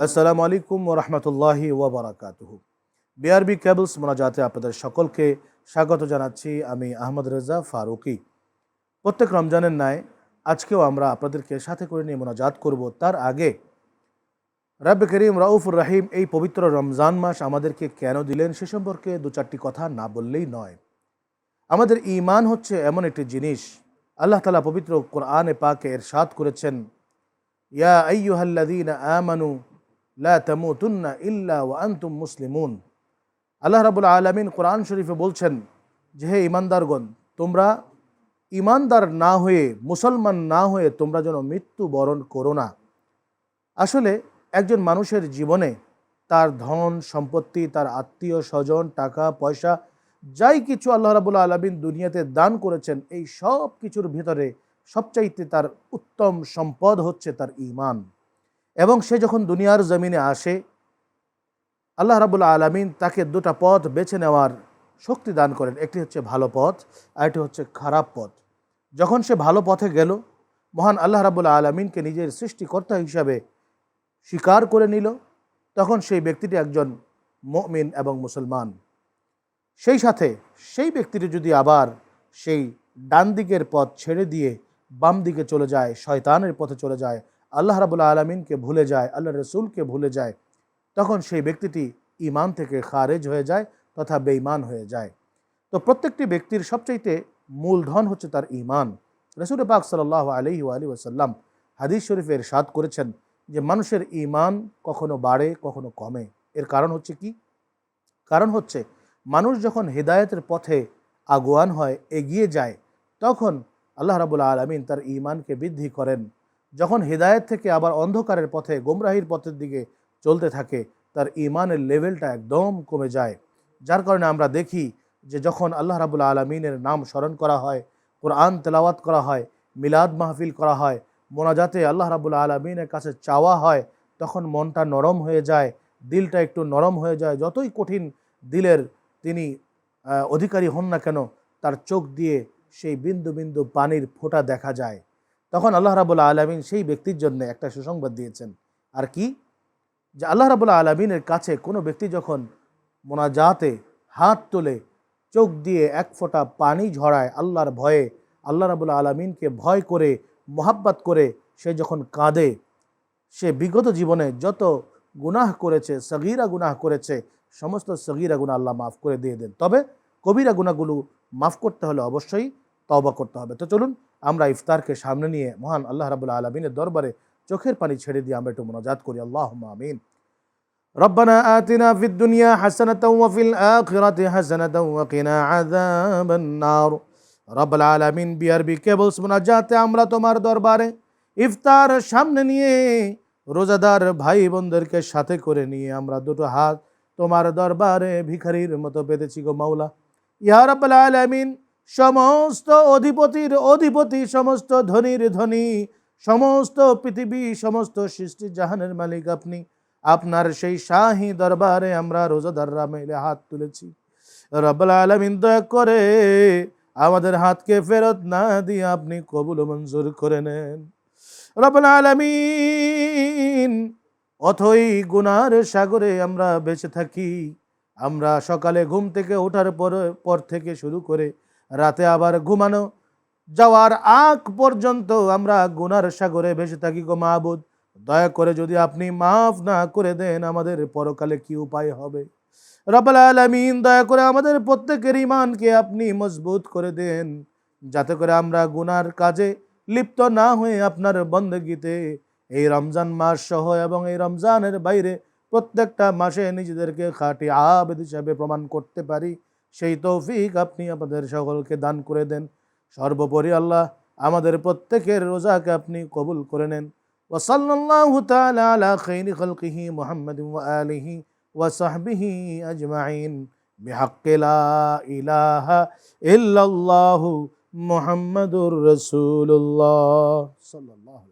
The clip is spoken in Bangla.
আসসালামু আলাইকুম ওয়া রাহমাতুল্লাহি ওয়া বারাকাতুহু। বিআরবি কেবলস মোনাজাতে আপনাদের সকলকে স্বাগত জানাচ্ছি। আমি আহমদ রেজা ফারুকি। প্রত্যেক রমজানের ন্যায় আজকেও আমরা আপনাদেরকে সাথে করে নিয়ে মোনাজাত করব। তার আগে রব্বে করিম রাউফুর রাহিম এই পবিত্র রমজান মাস আমাদেরকে কেন দিলেন সে সম্পর্কে দু চারটি কথা না বললেই নয়। আমাদের ঈমান হচ্ছে এমন একটি জিনিস, আল্লাহ তাআলা পবিত্র কোরআনে পাকে ইরশাদ করেছেন, ইয়া আইয়ুহাল্লাযীনা আমানু লা তামুতুন্না ইল্লা ওয়া আনতুম মুসলিমুন। আল্লাহ রাব্বুল আলামিন কোরআন শরীফে বলছেন যে হে ঈমানদারগণ, তোমরা ঈমানদার না হয়ে, মুসলমান না হয়ে তোমরা যেন মৃত্যু বরণ করো না। আসলে একজন মানুষের জীবনে তার ধন সম্পত্তি, তার আত্মীয় স্বজন, টাকা পয়সা, যাই কিছু আল্লাহ রাব্বুল আলামিন দুনিয়াতে দান করেছেন, এই সব কিছুর ভিতরে সবচাইতে তার উত্তম সম্পদ হচ্ছে তার ঈমান। এবং সে যখন দুনিয়ার জমিনে আসে, আল্লাহ রাব্বুল আলামিন তাকে দুটা পথ বেছে নেওয়ার শক্তি দান করেন। একটি হচ্ছে ভালো পথ, আর একটি হচ্ছে খারাপ পথ। যখন সে ভালো পথে গেল, মহান আল্লাহ রাব্বুল আলামিনকে নিজের সৃষ্টিকর্তা হিসাবে স্বীকার করে নিল, তখন সেই ব্যক্তিটি একজন মুমিন এবং মুসলমান। সেই সাথে সেই ব্যক্তিটি যদি আবার সেই ডান দিকের পথ ছেড়ে দিয়ে বাম দিকে চলে যায়, শয়তানের পথে চলে যায়, আল্লাহ রাব্বুল আলামিনকে ভুলে যায়, আল্লাহ রসুলকে ভুলে যায়, তখন সেই ব্যক্তিটি ঈমান থেকে খারেজ হয়ে যায় তথা বেঈমান হয়ে যায়। তো প্রত্যেকটি ব্যক্তির সবচাইতে মূলধন হচ্ছে তার ঈমান। রাসূল পাক সাল্লাল্লাহু আলাইহি ওয়াসাল্লাম হাদিস শরীফে ইরশাদ করেছেন যে মানুষের ঈমান কখনো বাড়ে কখনো কমে। এর কারণ হচ্ছে কি? কারণ হচ্ছে মানুষ যখন হিদায়াতের পথে আগুয়ান হয়, এগিয়ে যায়, তখন আল্লাহ রাব্বুল আলামিন তার ঈমানকে বৃদ্ধি করেন। যখন হিদায়াত থেকে আবার অন্ধকারের পথে, গোমরাহির পথের দিকে চলতে থাকে, তার ঈমানের লেভেলটা একদম কমে যায়। যার কারণে আমরা দেখি যে যখন আল্লাহ রাব্বুল আলামিনের নাম স্মরণ করা হয়, কোরআন তেলাওয়াত করা হয়, মিলাদ মাহফিল করা হয়, মোনাজাতে আল্লাহ রাব্বুল আলামিনের কাছে চাওয়া হয়, তখন মনটা নরম হয়ে যায়, দিলটা একটু নরম হয়ে যায়। যতই কঠিন দিলের তিনি অধিকারী হন না কেন, তার চোখ দিয়ে সেই বিন্দু বিন্দু পানির ফোঁটা দেখা যায়। তখন আল্লাহ রাব্বুল আলামিন সেই ব্যক্তির জন্য একটা সুসংবাদ দিয়েছেন। আর কি? যে আল্লাহ রাব্বুল আলামিনের কাছে কোনো ব্যক্তি যখন মোনাজাতে হাত তোলে, চোখ দিয়ে এক ফোঁটা পানি ঝরায় আল্লাহর ভয়ে, আল্লাহ রাব্বুল আলামিনকে ভয় করে, মোহাব্বত করে সে যখন কাঁদে, সে বিগত জীবনে যত গুনাহ করেছে, সগীরা গুনাহ করেছে, সমস্ত সগীরা গুনাহ আল্লাহ মাফ করে দিয়ে দেন। তবে কবিরা গুনাহগুলো মাফ করতে হলে অবশ্যই তওবা করতে হবে। তো চলুন আমরা ইফতারকে সামনে নিয়ে মহান আল্লাহ রাব্বুল আলামিনের দরবারে চোখের পানি ছেড়ে দিয়ে আমরা একটু মুনাজাত করি। আল্লাহুম্মা আমিন। রব্বানা আতিনা ফিদ দুনিয়া হাসানাতাও ওয়া ফিল আখিরাতি হাসানাতাও ওয়া কিনা আযাবান নার। রব্বুল আলামিন, বিআরবি কেবলস মুনাজাতে আমরা তোমার দরবারে ইফতার সামনে নিয়ে রোজাদার ভাই বোনদেরকে সাথে করে নিয়ে আমরা দুটো হাত তোমার দরবারে ভিখারির মতো পেতেছি গো মাওলা। ইয়া রাব্বুল আলামিন, সমস্ত অধিপতির অধিপতি, সমস্ত ধনীর ধনী, সমস্ত পৃথিবী, সমস্ত সৃষ্টি জাহানের মালিক আপনি। আপনার সেই শাহী দরবারে আমরা রোজাদাররা মিলে হাত তুলেছি। রব্বুল আলামিন, দয়া করে আমাদের হাতকে ফেরত না দিয়ে আপনি কবুল ও মঞ্জুর করে নেন। রব্বুল আলামিন, অথই গুনার সাগরে আমরা বেঁচে থাকি। আমরা সকালে ঘুম থেকে ওঠার পর থেকে শুরু করে রাতে আবার ঘুমানো যাওয়ার আগ পর্যন্ত আমরা গুনার সাগরে ভেসে থাকি গো মাবুদ। দয়া করে যদি আপনি মাফ না করে দেন, আমাদের পরকালে কি উপায় হবে? রব্বুল আলামিন, দয়া করে আমাদের প্রত্যেকের ঈমানকে আপনি মজবুত করে দেন, যাতে করে আমরা গুনার কাজে লিপ্ত না হয়ে আপনার বন্দেগীতে এই রমজান মাস সহ এবং এই রমজানের বাইরে প্রত্যেকটা মাসে নিজেদেরকে খাঁটি আবেদ হিসাবে প্রমাণ করতে পারি, সেই তৌফিক আপনি আমাদের সকলকে দান করে দেন। সর্বোপরি আল্লাহ, আমাদের প্রত্যেকের রোজাকে আপনি কবুল করে নেন। ওয়া সাল্লাল্লাহু তাআলা আলা খাইরি খালকিহি মুহাম্মাদিন ওয়া আলিহি ওয়া সাহবিহি আজমাইন বিহাক্কি লা ইলাহা ইল্লাল্লাহু মুহাম্মাদুর রাসূলুল্লাহ সাল্লাল্লাহু